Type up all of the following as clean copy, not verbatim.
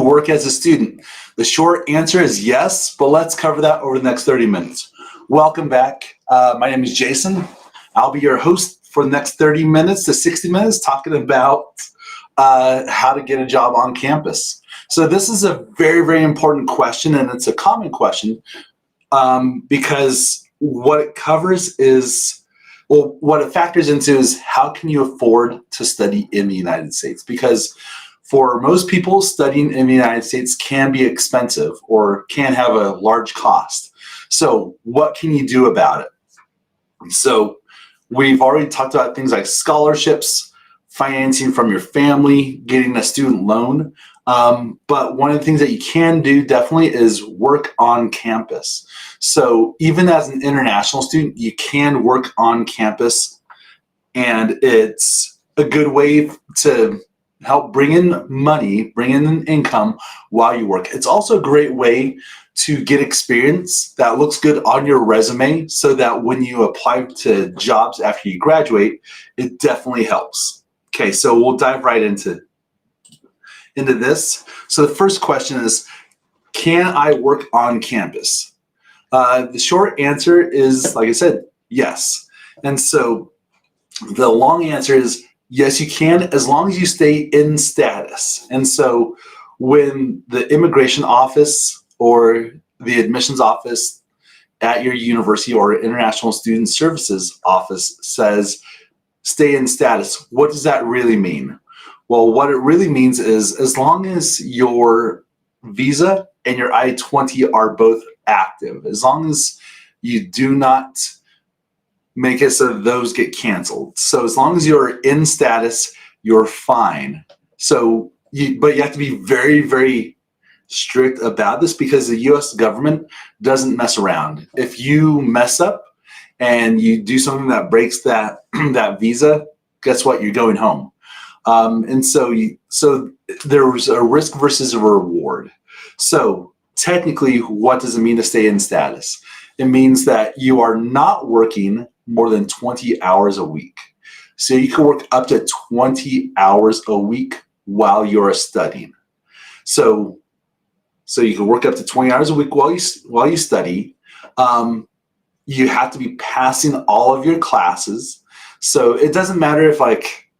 work as a student? The short answer is yes, but let's cover that over the next 30 minutes. Welcome back. My name is Jason. I'll be your host for the next 30 minutes to 60 minutes talking about how to get a job on campus. So this is a very, very important question, and it's a common question because what it covers is, well, what it factors into is how can you afford to study in the United States? Because for most people, studying in the United States can be expensive or can have a large cost. So what can you do about it? So we've already talked about things like scholarships, financing from your family, getting a student loan. But one of the things that you can do definitely is work on campus. So even as an international student, you can work on campus, and it's a good way to help bring in money, bring in an income while you work. It's also a great way to get experience that looks good on your resume so that when you apply to jobs after you graduate, it definitely helps. Okay, so we'll dive right into this. So the first question is, can I work on campus? The short answer is, like I said, yes. And so the long answer is, yes, you can, as long as you stay in status. And so when the immigration office or the admissions office at your university or international student services office says stay in status, what does that really mean? Well, what it really means is as long as your visa and your I-20 are both active, as long as you do not make it so those get canceled. So as long as you're in status, you're fine. So, but you have to be very, very strict about this because the U.S. government doesn't mess around. If you mess up and you do something that breaks that that visa, guess what? You're going home. And so there's a risk versus a reward. So technically, what does it mean to stay in status? It means that you are not working more than 20 hours a week. So you can work up to 20 hours a week while you're studying. So you can work up to 20 hours a week while you study. You have to be passing all of your classes. So it doesn't matter if, like,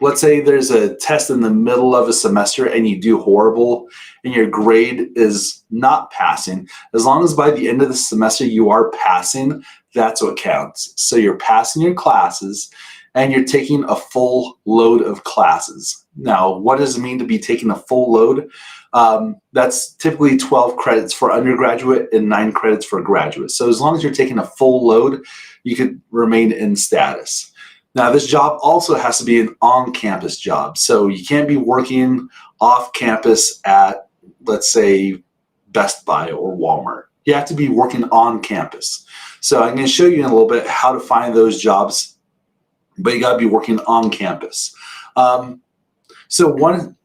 let's say there's a test in the middle of a semester and you do horrible and your grade is not passing. As long as by the end of the semester you are passing, that's what counts. So you're passing your classes and you're taking a full load of classes. Now, what does it mean to be taking a full load? That's typically 12 credits for undergraduate and 9 credits for graduate. So as long as you're taking a full load, you could remain in status. Now, this job also has to be an on-campus job. So you can't be working off campus at, let's say, Best Buy or Walmart. You have to be working on campus. So I'm going to show you in a little bit how to find those jobs, but you got to be working on campus. So one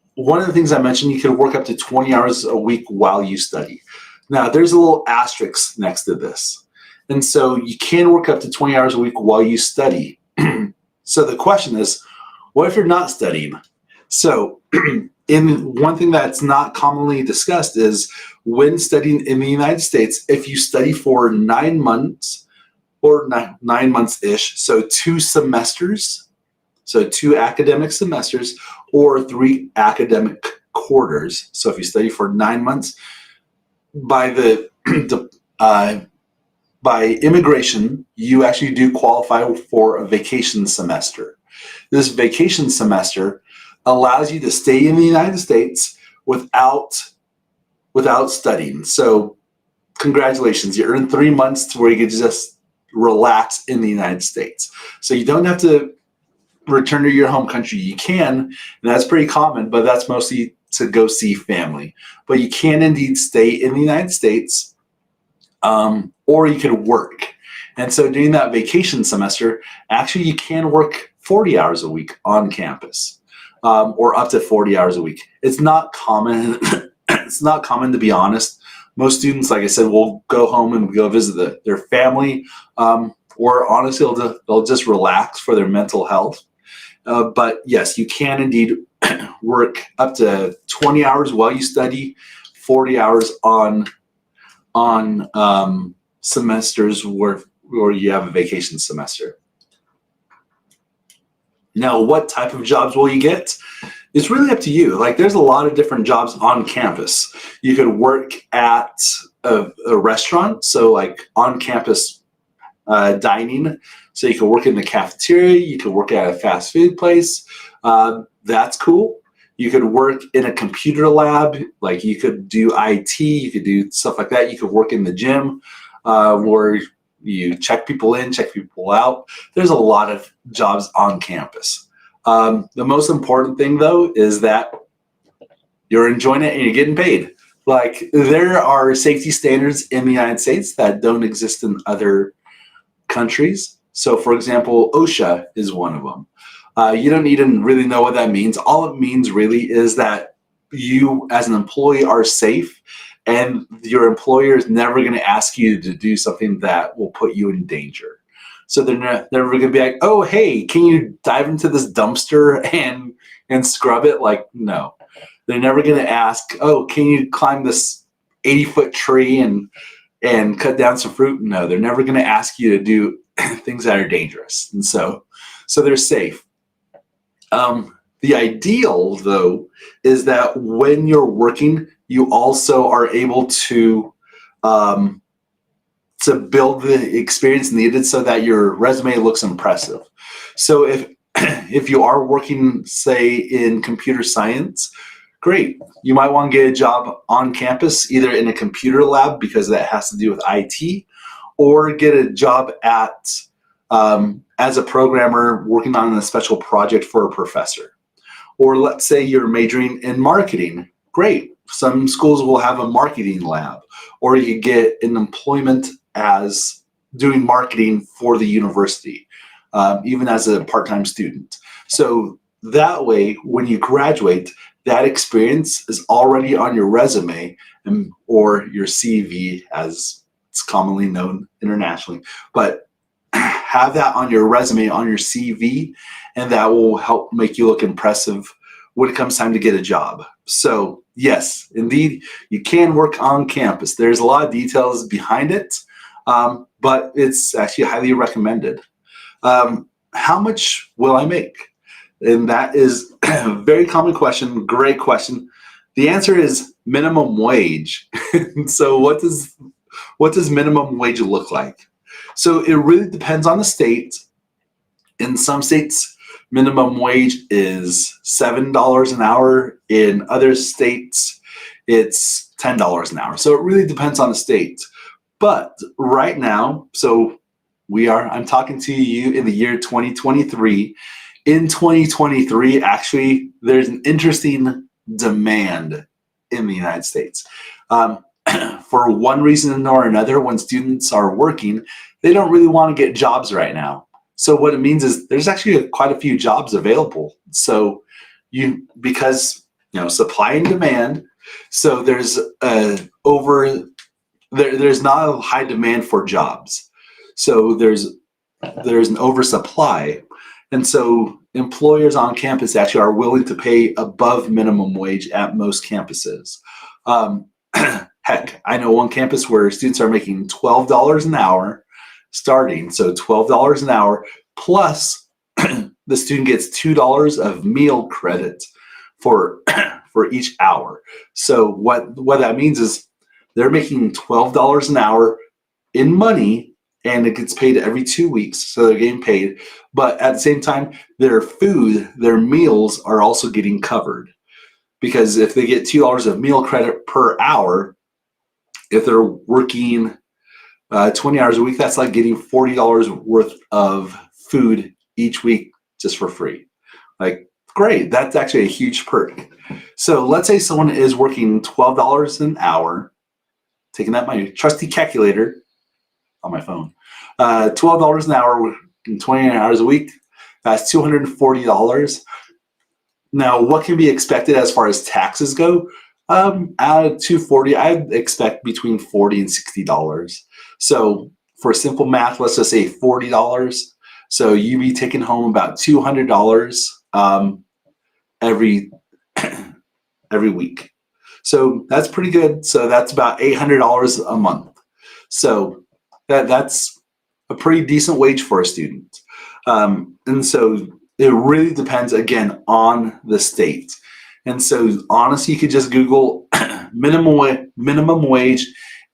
of the things I mentioned, you can work up to 20 hours a week while you study. Now, there's a little asterisk next to this. And so you can work up to 20 hours a week while you study. So the question is, what if you're not studying? So one thing that's not commonly discussed is when studying in the United States, if you study for 9 months or 9 months-ish, so 2 semesters, so 2 academic semesters or 3 academic quarters. So if you study for 9 months, by immigration, you actually do qualify for a vacation semester. This vacation semester allows you to stay in the United States without studying. So congratulations, you earned 3 months to where you can just relax in the United States. So you don't have to return to your home country. You can, and that's pretty common, but that's mostly to go see family. But you can indeed stay in the United States, or you could work. And so during that vacation semester, actually you can work 40 hours a week on campus, or up to 40 hours a week. It's not common. It's not common, to be honest. Most students, like I said, will go home and go visit their family, or honestly, they'll just relax for their mental health. But yes, you can indeed work up to 20 hours while you study, 40 hours on semesters where you have a vacation semester. Now, what type of jobs will you get? It's really up to you. Like, there's a lot of different jobs on campus. You could work at a restaurant, so like on campus dining. So you could work in the cafeteria. You could work at a fast food place. That's cool. You could work in a computer lab. Like, you could do IT. You could do stuff like that. You could work in the gym where you check people in, check people out. There's a lot of jobs on campus. The most important thing, though, is that you're enjoying it and you're getting paid. Like, there are safety standards in the United States that don't exist in other countries. So, for example, OSHA is one of them. You don't need to really know what that means. All it means really is that you, as an employee, are safe, and your employer is never going to ask you to do something that will put you in danger. So they're never going to be like, "Oh, hey, can you dive into this dumpster and scrub it?" Like, no. They're never going to ask, "Oh, can you climb this 80-foot tree and cut down some fruit?" No, they're never going to ask you to do things that are dangerous. And so they're safe. The ideal, though, is that when you're working, you also are able to build the experience needed so that your resume looks impressive. So if you are working, say, in computer science, great. You might want to get a job on campus, either in a computer lab, because that has to do with IT, or get a job at as a programmer working on a special project for a professor. Or let's say you're majoring in marketing. Great. Some schools will have a marketing lab, or you get an employment as doing marketing for the university, even as a part-time student. So that way, when you graduate, that experience is already on your resume or your CV, as it's commonly known internationally. But have that on your resume, on your CV, and that will help make you look impressive when it comes time to get a job. So yes, indeed, you can work on campus. There's a lot of details behind it, but it's actually highly recommended. How much will I make? And that is a very common question, great question. The answer is minimum wage. So what does minimum wage look like? So it really depends on the state. In some states, minimum wage is $7 an hour. In other states, it's $10 an hour. So it really depends on the state. But right now, I'm talking to you in the year 2023. In 2023, actually, there's an interesting demand in the United States. For one reason or another, when students are working, they don't really want to get jobs right now. So what it means is there's actually quite a few jobs available. So because supply and demand, so there's there's not a high demand for jobs. So there's an oversupply. And so employers on campus actually are willing to pay above minimum wage at most campuses. Heck, I know one campus where students are making $12 an hour starting. So $12 an hour plus the student gets $2 of meal credit for each hour. So what that means is they're making $12 an hour in money, and it gets paid every 2 weeks. So they're getting paid. But at the same time, their food, their meals are also getting covered. Because if they get $2 of meal credit per hour, if they're working 20 hours a week, that's like getting $40 worth of food each week just for free. Like, great. That's actually a huge perk. So let's say someone is working $12 an hour, taking out my trusty calculator on my phone, $12 an hour and 20 hours a week, that's $240. Now, what can be expected as far as taxes go? Out of $240, I'd expect between $40 and $60. So for simple math, let's just say $40. So you'd be taking home about $200 every every week. So that's pretty good. So that's about $800 a month. So that's a pretty decent wage for a student. And so it really depends again on the state. And so honestly, you could just Google minimum wage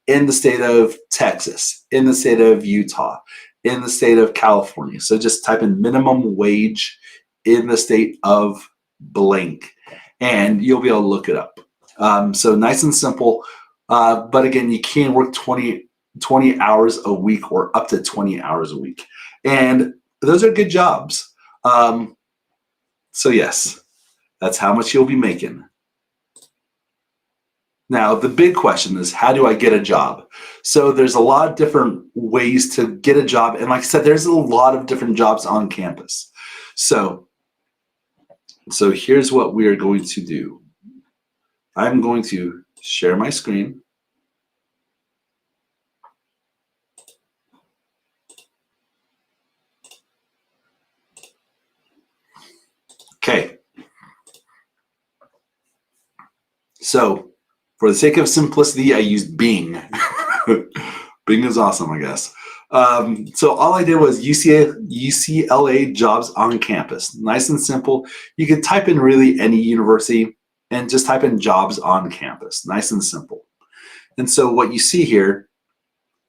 in the state of Texas, in the state of Utah, in the state of California. So just type in minimum wage in the state of blank, and you'll be able to look it up. So nice and simple. But again, you can work 20 hours a week or up to 20 hours a week. And those are good jobs. So yes, that's how much you'll be making. Now, the big question is, how do I get a job? So there's a lot of different ways to get a job. And like I said, there's a lot of different jobs on campus. So here's what we are going to do. I'm going to share my screen. Okay. So for the sake of simplicity, I used Bing. Bing is awesome, I guess. So all I did was UCLA jobs on campus. Nice and simple. You can type in really any university and just type in jobs on campus. Nice and simple. And so what you see here,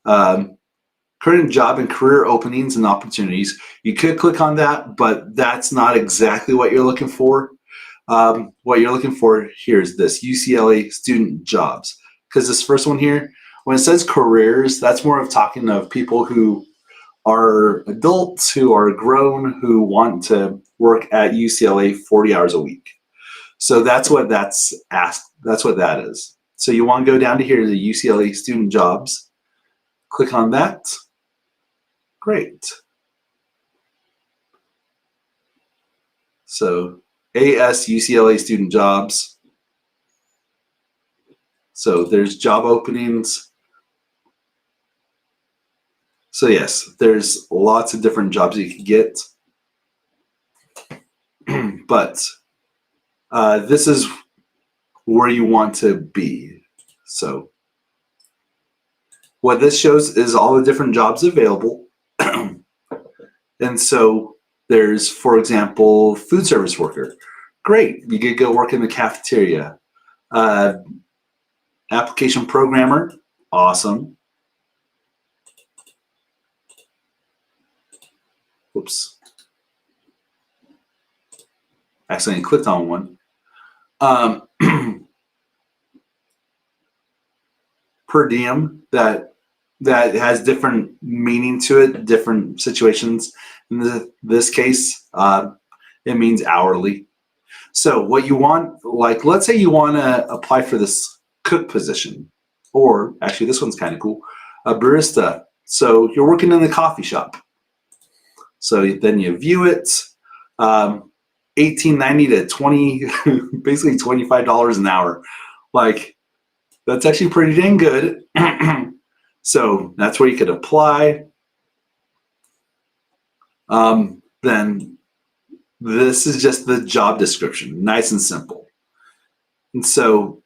current job and career openings and opportunities. You could click on that, but that's not exactly what you're looking for. What you're looking for here is this UCLA student jobs, because this first one here, when it says careers, that's more of talking of people who are adults, who are grown, who want to work at UCLA 40 hours a week. So that's what that's asked. That's what that is. So you want to go down to here, the UCLA student jobs. Click on that. Great. So AS UCLA student jobs. So there's job openings. So yes, there's lots of different jobs you can get. But this is where you want to be. So what this shows is all the different jobs available. And so there's, for example, food service worker. Great, you could go work in the cafeteria. Application programmer, awesome. Oops. Accidentally clicked on one. Per diem, that has different meaning to it, different situations. In this case, it means hourly. So what you want, like let's say you want to apply for this cook position, or actually this one's kind of cool, a barista. So you're working in the coffee shop. So then you view it, $18.90 to $20, basically $25 an hour. Like that's actually pretty dang good. So that's where you could apply. Then this is just the job description, nice and simple. And so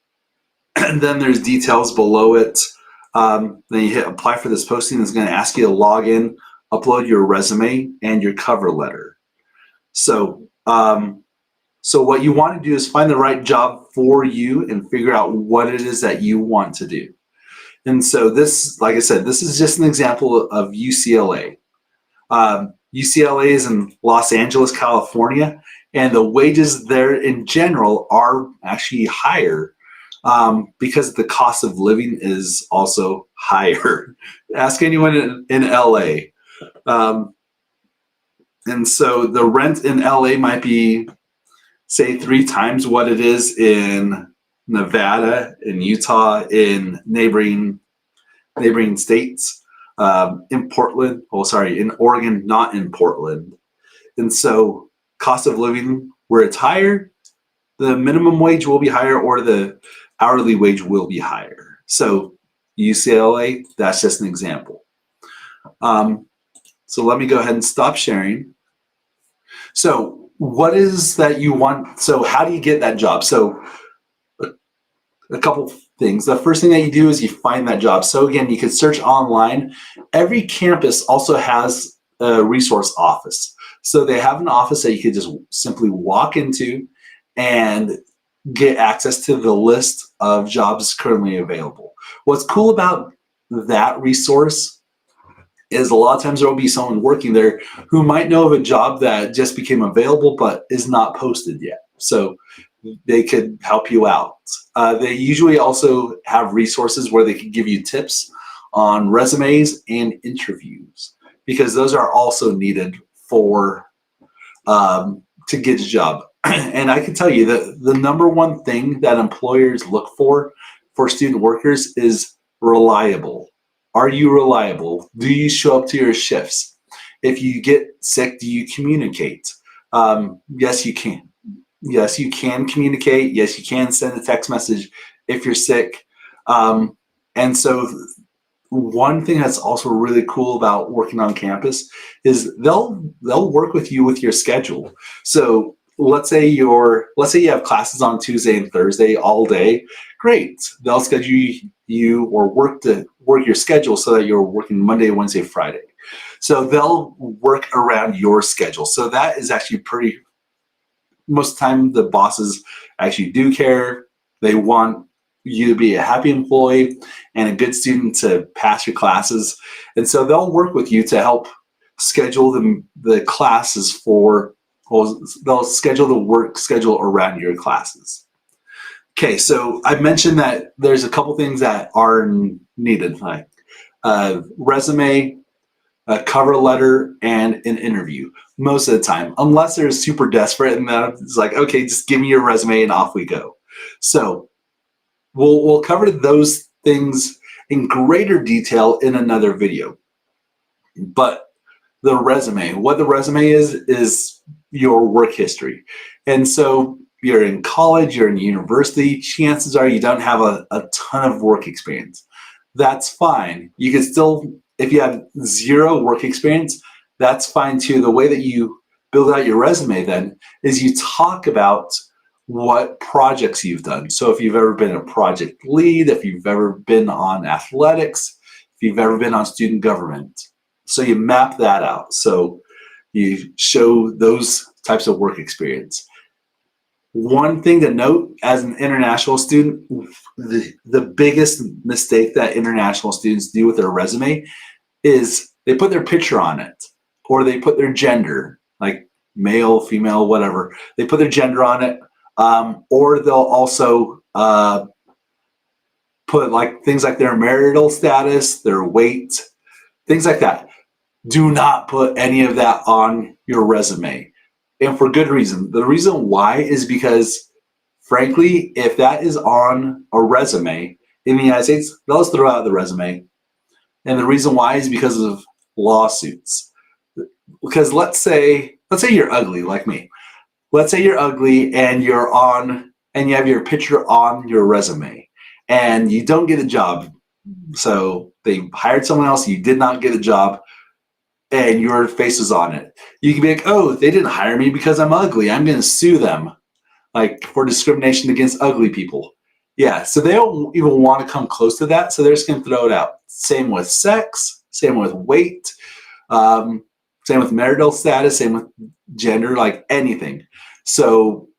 and then there's details below it. Then you hit apply for this posting. It's going to ask you to log in, upload your resume and your cover letter. So so what you want to do is find the right job for you and figure out what it is that you want to do. And so this, like I said, this is just an example of UCLA. UCLA is in Los Angeles, California, and the wages there in general are actually higher because the cost of living is also higher. Ask anyone in LA. And so the rent in LA might be, say, 3 times what it is in Nevada, in Utah, in neighboring states, in Portland. Oh, sorry, in Oregon, not in Portland. And so cost of living, where it's higher, the minimum wage will be higher or the hourly wage will be higher. So UCLA, that's just an example. So let me go ahead and stop sharing. So what is that you want? So how do you get that job? So a couple things. The first thing that you do is you find that job. So again, you can search online. Every campus also has a resource office. So they have an office that you could just simply walk into and get access to the list of jobs currently available. What's cool about that resource is a lot of times there will be someone working there who might know of a job that just became available but is not posted yet. So they could help you out. They usually also have resources where they can give you tips on resumes and interviews, because those are also needed for to get a job. And I can tell you that the number one thing that employers look for student workers is reliable. Are you reliable? Do you show up to your shifts? If you get sick, do you communicate? Yes, you can. Yes, you can communicate. Yes, you can send a text message if you're sick. And so one thing that's also really cool about working on campus is they'll work with you with your schedule. So let's say you have classes on Tuesday and Thursday all day. Great. They'll schedule you or work your schedule so that you're working Monday, Wednesday, Friday. So they'll work around your schedule. So that is actually pretty. Most of the time, the bosses actually do care. They want you to be a happy employee and a good student to pass your classes. And so they'll work with you to help schedule the classes they'll schedule the work schedule around your classes. Okay, so I mentioned that there's a couple things that are needed, like resume, a cover letter, and an interview most of the time, unless they're super desperate and it's like, okay, just give me your resume and off we go. So we'll cover those things in greater detail in another video. But what the resume is your work history. And so you're in college, you're in university, chances are you don't have a ton of work experience. That's fine. You can still, if you have zero work experience, that's fine too. The way that you build out your resume then is you talk about what projects you've done. So if you've ever been a project lead, if you've ever been on athletics, if you've ever been on student government. So you map that out. So you show those types of work experience. One thing to note as an international student, the biggest mistake that international students do with their resume is they put their picture on it, or they put their gender, like male, female, whatever. They put their gender on it, or they'll also put like things like their marital status, their weight, things like that. Do not put any of that on your resume, and for good reason. The reason why is because, frankly, if that is on a resume in the United States, they'll just throw out the resume. And the reason why is because of lawsuits. Because let's say you're ugly like me. Let's say you're ugly and you have your picture on your resume and you don't get a job. So they hired someone else, you did not get a job, and your face is on it. You can be like, oh, they didn't hire me because I'm ugly. I'm going to sue them, like for discrimination against ugly people. Yeah, so they don't even want to come close to that, so they're just going to throw it out. Same with sex, same with weight, same with marital status, same with gender, like anything. So,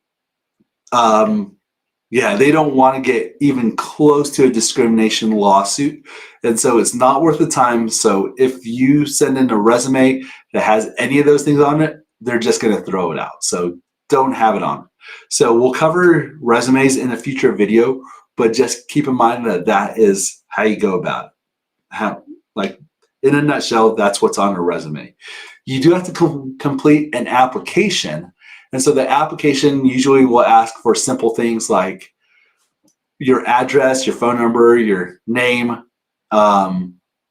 yeah, they don't want to get even close to a discrimination lawsuit. And so it's not worth the time. So if you send in a resume that has any of those things on it, they're just going to throw it out. So don't have it on. So we'll cover resumes in a future video, but just keep in mind that that is how you go about it. Like in a nutshell, that's what's on a resume. You do have to complete an application. And so the application usually will ask for simple things like your address, your phone number, your name,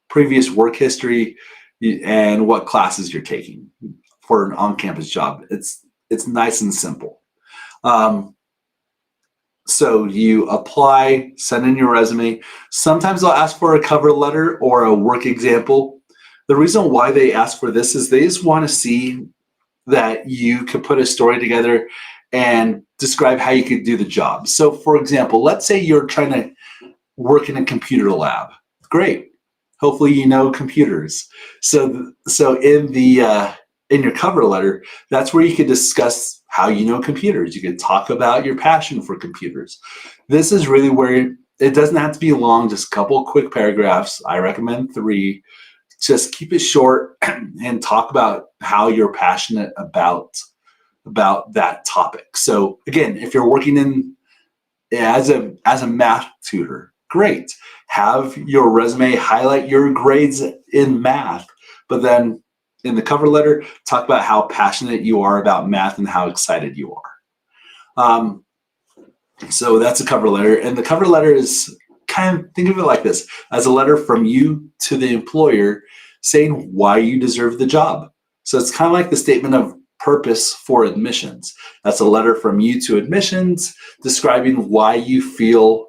previous work history, and what classes you're taking for an on-campus job. It's nice and simple. So you apply, send in your resume. Sometimes they'll ask for a cover letter or a work example. The reason why they ask for this is they just want to see that you could put a story together and describe how you could do the job. So, for example, let's say you're trying to work in a computer lab. Great. Hopefully, you know computers. So in your cover letter, that's where you could discuss how you know computers. You could talk about your passion for computers. This is really where it doesn't have to be long, just a couple of quick paragraphs. I recommend 3. Just keep it short and talk about how you're passionate about that topic. So again, if you're working in as a math tutor, great. Have your resume highlight your grades in math, but then in the cover letter, talk about how passionate you are about math and how excited you are. So that's a cover letter, and the cover letter is kind of, think of it like this, as a letter from you to the employer saying why you deserve the job. So it's kind of like the statement of purpose for admissions. That's a letter from you to admissions describing why you feel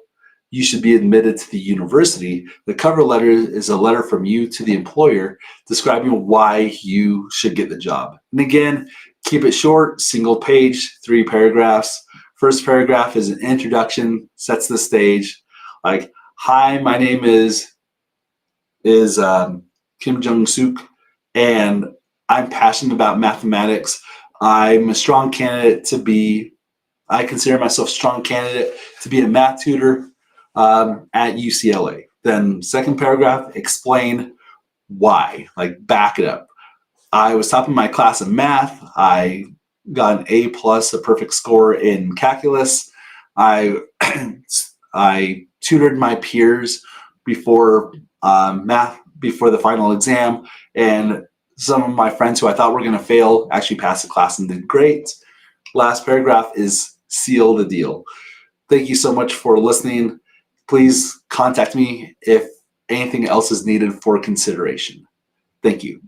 you should be admitted to the university. The cover letter is a letter from you to the employer describing why you should get the job. And again, keep it short, single page, 3 paragraphs. First paragraph is an introduction, sets the stage. Like, hi, my name is Kim Jung-suk, and I'm passionate about mathematics. I'm a strong candidate to be, I consider myself a strong candidate to be a math tutor at UCLA. Then second paragraph, explain why, like back it up. I was top of my class in math. I got an A+, a perfect score in calculus. I tutored my peers before before the final exam, and some of my friends who I thought were going to fail actually passed the class and did great. Last paragraph is seal the deal. Thank you so much for listening. Please contact me if anything else is needed for consideration. Thank you.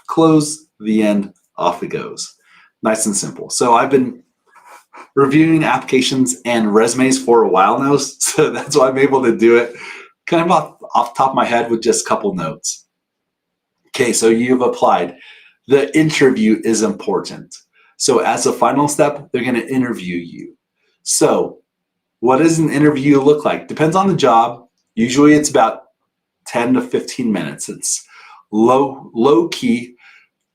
Close, the end, off it goes. Nice and simple. So I've been reviewing applications and resumes for a while now, so that's why I'm able to do it kind of off the top of my head with just a couple notes. Okay, so you've applied. The interview is important. So as a final step, they're going to interview you. So what does an interview look like? Depends on the job. Usually it's about 10 to 15 minutes. It's low key.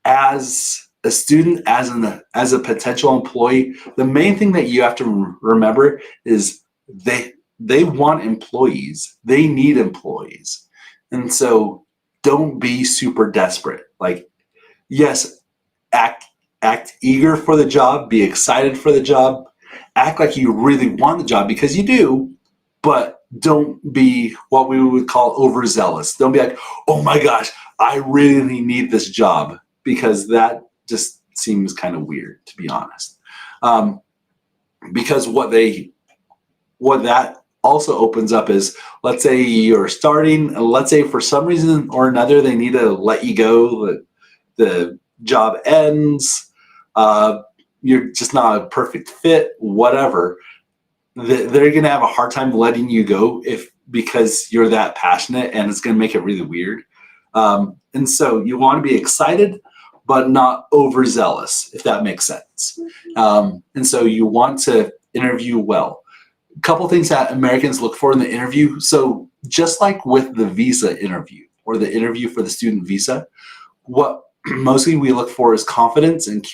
As a student, as a potential employee, the main thing that you have to remember is they want employees. They need employees. And so don't be super desperate. Like, yes, act eager for the job, be excited for the job, act like you really want the job because you do, but don't be what we would call overzealous. Don't be like, oh my gosh, I really need this job, because that just seems kind of weird, to be honest. Because what that also opens up is, let's say you're starting, let's say for some reason or another they need to let you go, the job ends, you're just not a perfect fit, whatever. They're going to have a hard time letting you go because you're that passionate, and it's going to make it really weird. And so you want to be excited, but not overzealous, if that makes sense. And so you want to interview well. A couple things that Americans look for in the interview. So just like with the visa interview or the interview for the student visa, what mostly we look for is confidence and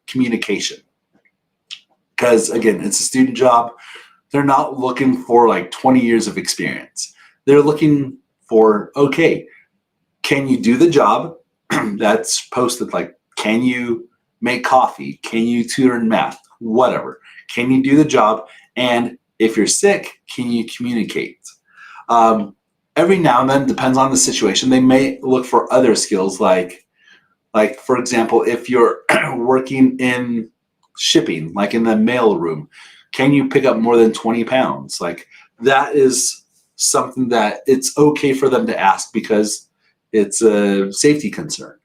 communication. Because again, it's a student job. They're not looking for like 20 years of experience. They're looking for, okay, can you do the job that's posted? Like, can you make coffee? Can you tutor in math? Whatever. Can you do the job? And if you're sick, can you communicate? Every now and then, depends on the situation, they may look for other skills like for example, if you're working in shipping, like in the mail room, can you pick up more than 20 pounds? Like, that is something that it's okay for them to ask because it's a safety concern.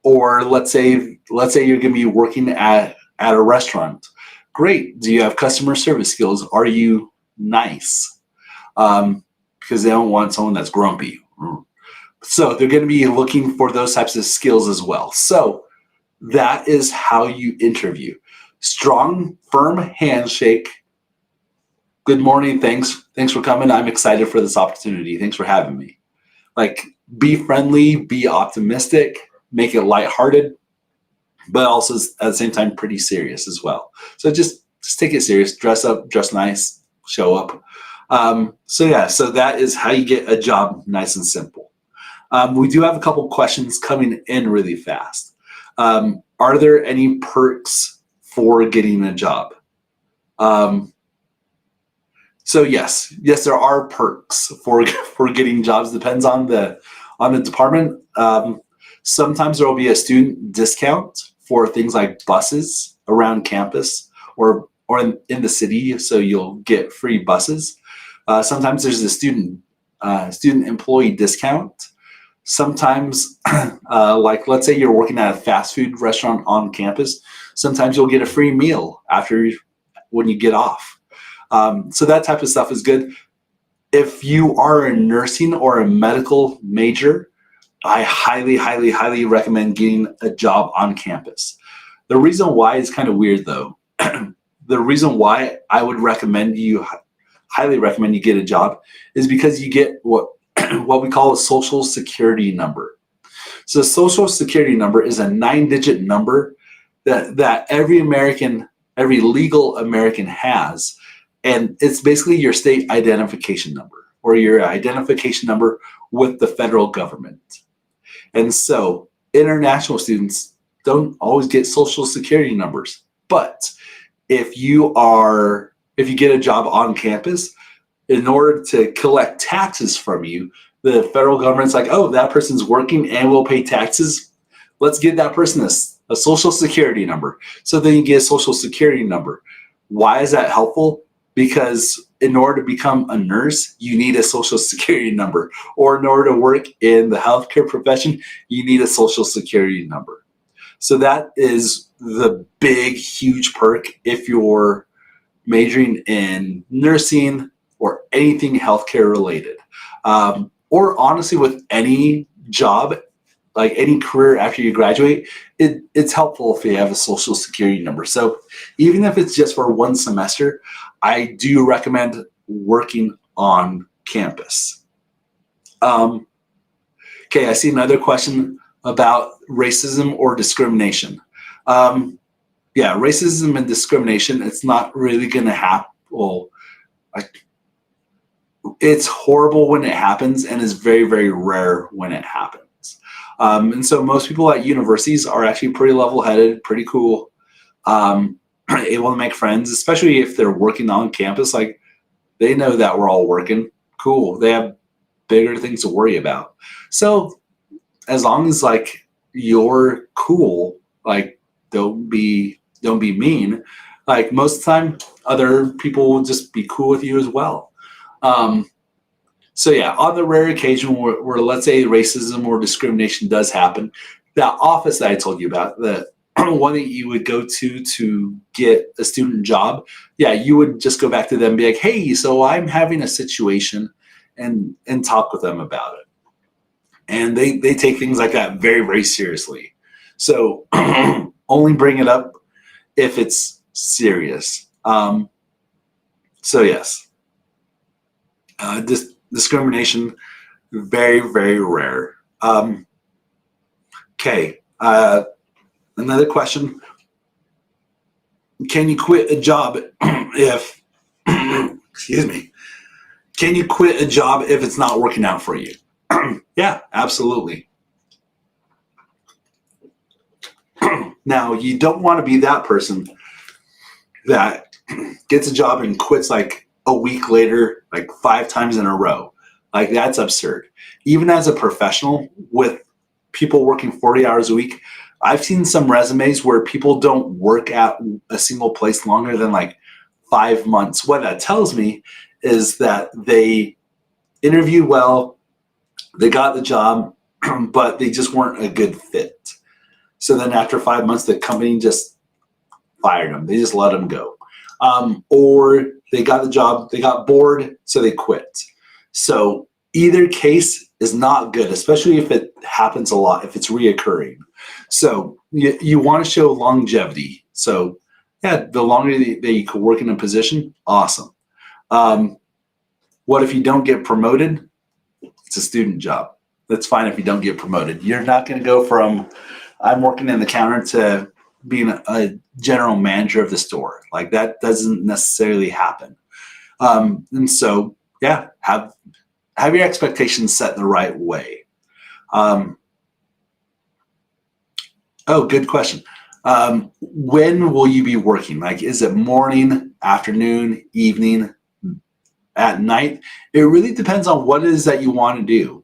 Or let's say you're going to be working at a restaurant. Great. Do you have customer service skills? Are you nice? Because they don't want someone that's grumpy. So they're going to be looking for those types of skills as well. So that is how you interview. Strong, firm handshake. Good morning. Thanks for coming. I'm excited for this opportunity. Thanks for having me. Like, be friendly, be optimistic, make it lighthearted, but also at the same time pretty serious as well. So just take it serious. Dress up, dress nice, show up. So that is how you get a job, nice and simple. We do have a couple questions coming in really fast. Are there any perks for getting a job? So yes, there are perks for getting jobs. Depends on the department. Sometimes there will be a student discount for things like buses around campus or in the city, so you'll get free buses. Sometimes there's a student employee discount. Sometimes, like let's say you're working at a fast food restaurant on campus, sometimes you'll get a free meal when you get off. So that type of stuff is good. If you are a nursing or a medical major, I highly, highly, highly recommend getting a job on campus. The reason why is kind of weird though. The reason why I would highly recommend you get a job is because you get what we call a social security number. So social security number is a 9-digit number that every legal American has. And it's basically your state identification number or your identification number with the federal government. And so international students don't always get social security numbers. But if you get a job on campus, in order to collect taxes from you, the federal government's like, oh, that person's working and will pay taxes. Let's give that person a social security number. So then you get a social security number. Why is that helpful? Because in order to become a nurse, you need a social security number. Or in order to work in the healthcare profession, you need a social security number. So that is the big, huge perk if you're majoring in nursing or anything healthcare related. Or honestly, with any job, like any career after you graduate, it's helpful if you have a social security number. So even if it's just for one semester, I do recommend working on campus. Okay, I see another question about racism or discrimination. Yeah, racism and discrimination, it's not really going to happen. Well, it's horrible when it happens and is very, very rare when it happens. And so most people at universities are actually pretty level-headed, pretty cool, able to make friends, especially if they're working on campus. Like, they know that we're all working. Cool. They have bigger things to worry about. So as long as like you're cool, like don't be mean. Like most of the time, other people will just be cool with you as well. So yeah, on the rare occasion where let's say racism or discrimination does happen, that office that I told you about, the one that you would go to get a student job, yeah, you would just go back to them and be like, hey, so I'm having a situation, and talk with them about it. And they take things like that very, very seriously. So only bring it up if it's serious. So yes, discrimination, very, very rare. Okay, another question. Can you quit a job if, excuse me, can you quit a job if it's not working out for you? Yeah, absolutely. Now, you don't want to be that person that gets a job and quits like a week later, like 5 times in a row. Like, that's absurd. Even as a professional with people working 40 hours a week, I've seen some resumes where people don't work at a single place longer than like 5 months. What that tells me is that they interviewed well, they got the job, but they just weren't a good fit. So then after 5 months, the company just fired them. They just let them go. Or they got the job, they got bored, so they quit. So either case is not good, especially if it happens a lot, if it's reoccurring. So you want to show longevity. So yeah, the longer that you could work in a position, awesome. What if you don't get promoted? It's a student job. That's fine if you don't get promoted. You're not going to go from I'm working in the counter to being a general manager of the store. Like that doesn't necessarily happen. And so, yeah, have your expectations set the right way. Good question. When will you be working? Like, is it morning, afternoon, evening, at night? It really depends on what it is that you want to do.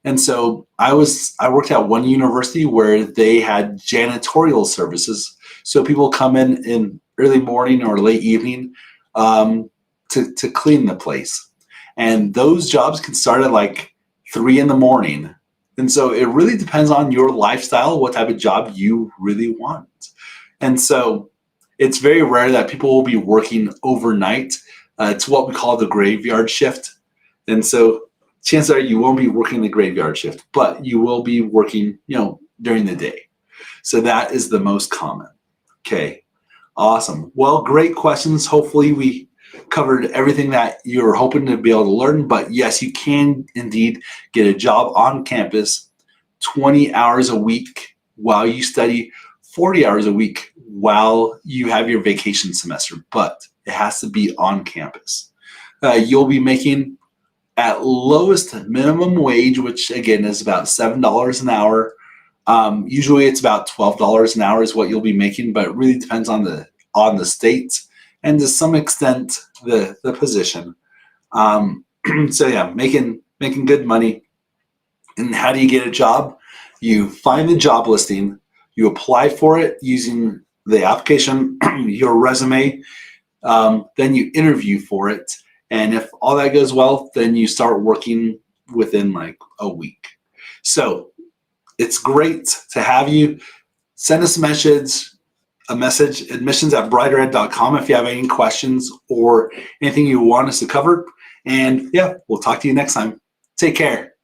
And so I worked at one university where they had janitorial services. So people come in early morning or late evening to clean the place. And those jobs can start at like 3 a.m. And so it really depends on your lifestyle, what type of job you really want. And so it's very rare that people will be working overnight. It's what we call the graveyard shift. And so chances are you won't be working the graveyard shift, but you will be working, during the day. So that is the most common. Okay, awesome. Well, great questions. Hopefully we covered everything that you were hoping to be able to learn. But yes, you can indeed get a job on campus 20 hours a week while you study, 40 hours a week while you have your vacation semester. But it has to be on campus. You'll be making at lowest minimum wage, which again is about $7 an hour. Usually it's about $12 an hour is what you'll be making, but it really depends on the state and to some extent the position. So yeah, making good money. And how do you get a job? You find the job listing, you apply for it using the application, your resume, then you interview for it. And if all that goes well, then you start working within like a week. So it's great to have you. Send us a message, admissions@brightered.com if you have any questions or anything you want us to cover. And yeah, we'll talk to you next time. Take care.